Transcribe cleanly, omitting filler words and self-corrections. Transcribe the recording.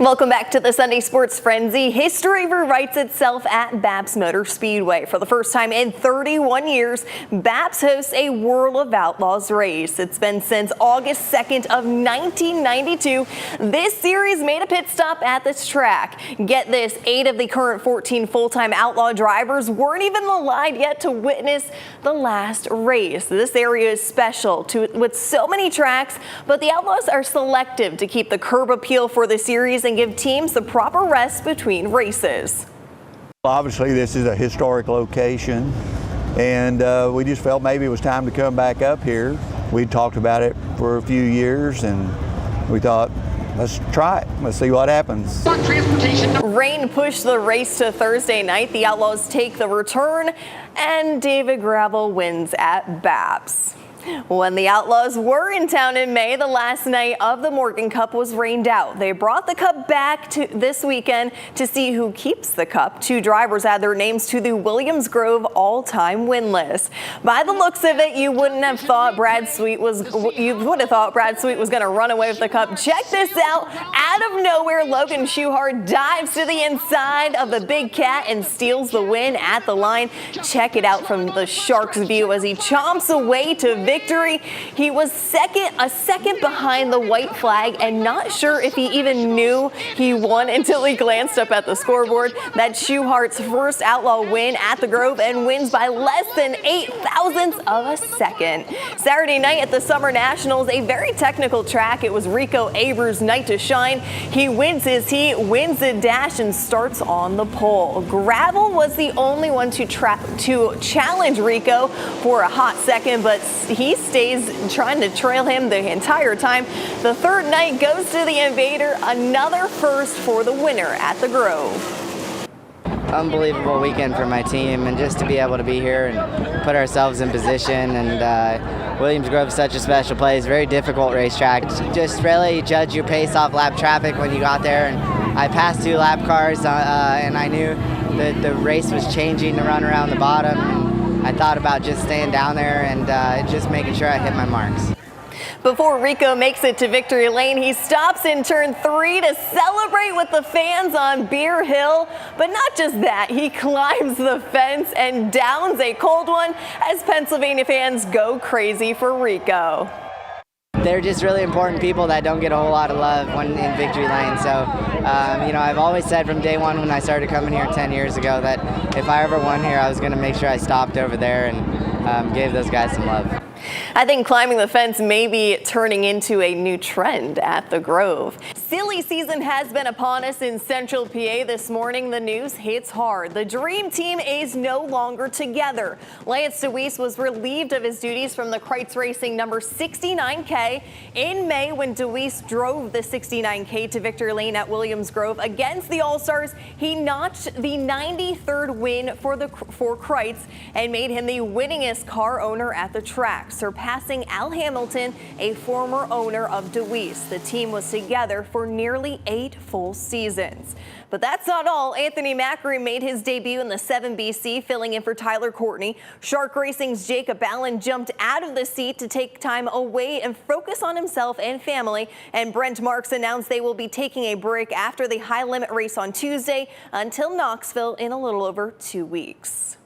Welcome back to the Sunday Sports Frenzy. History rewrites itself at BAPS Motor Speedway. For the first time in 31 years, BAPS hosts a World of Outlaws race. It's been since August 2nd of 1992. This series made a pit stop at this track. Get this, 8 of the current 14 full-time Outlaw drivers weren't even alive yet to witness the last race. This area is special with so many tracks, but the Outlaws are selective to keep the curb appeal for the series and give teams the proper rest between races. Obviously, this is a historic location, and we just felt maybe it was time to come back up here. We talked about it for a few years, and we thought, let's try it. Let's see what happens. Rain pushed the race to Thursday night. The Outlaws take the return, and David Gravel wins at BAPS. When the Outlaws were in town in May, the last night of the Morgan Cup was rained out. They brought the Cup back to this weekend to see who keeps the Cup. 2 drivers add their names to the Williams Grove all-time win list. By the looks of it, you would have thought Brad Sweet was going to run away with the Cup. Check this out. Out of nowhere, Logan Schuchart dives to the inside of the Big Cat and steals the win at the line. Check it out from the Shark's view as he chomps away to victory. He was a second behind the white flag and not sure if he even knew he won until he glanced up at the scoreboard. That's Schuchart's first Outlaw win at the Grove and wins by less than 8 thousandths of a second. Saturday night at the Summer Nationals, a very technical track. It was Rico Abreu's night to shine. He wins his heat, wins the dash, and starts on the pole. Gravel was the only one to challenge Rico for a hot second, but he stays trying to trail him the entire time. The third night goes to the Invader, another first for the winner at the Grove. Unbelievable weekend for my team, and just to be able to be here and put ourselves in position. And Williams Grove is such a special place, very difficult racetrack. Just really judge your pace off lap traffic when you got there. And I passed 2 lap cars, and I knew that the race was changing to run around the bottom. And I thought about just staying down there and just making sure I hit my marks. Before Rico makes it to victory lane, he stops in turn 3 to celebrate with the fans on Beer Hill. But not just that, he climbs the fence and downs a cold one as Pennsylvania fans go crazy for Rico. They're just really important people that don't get a whole lot of love when in victory lane. So, I've always said from day one when I started coming here 10 years ago that if I ever won here, I was going to make sure I stopped over there and gave those guys some love. I think climbing the fence may be turning into a new trend at the Grove. Silly season has been upon us in Central PA this morning. The news hits hard. The Dream Team is no longer together. Lance Dewease was relieved of his duties from the Kreitz Racing number 69K in May when Dewease drove the 69K to victory lane at Williams Grove against the All-Stars. He notched the 93rd win for Kreitz and made him the winningest car owner at the track, surpassing Al Hamilton, a former owner of Dewease. The team was together for nearly 8 full seasons. But that's not all. Anthony Macri made his debut in the 7BC, filling in for Tyler Courtney. Shark Racing's Jacob Allen jumped out of the seat to take time away and focus on himself and family. And Brent Marks announced they will be taking a break after the high limit race on Tuesday until Knoxville in a little over 2 weeks.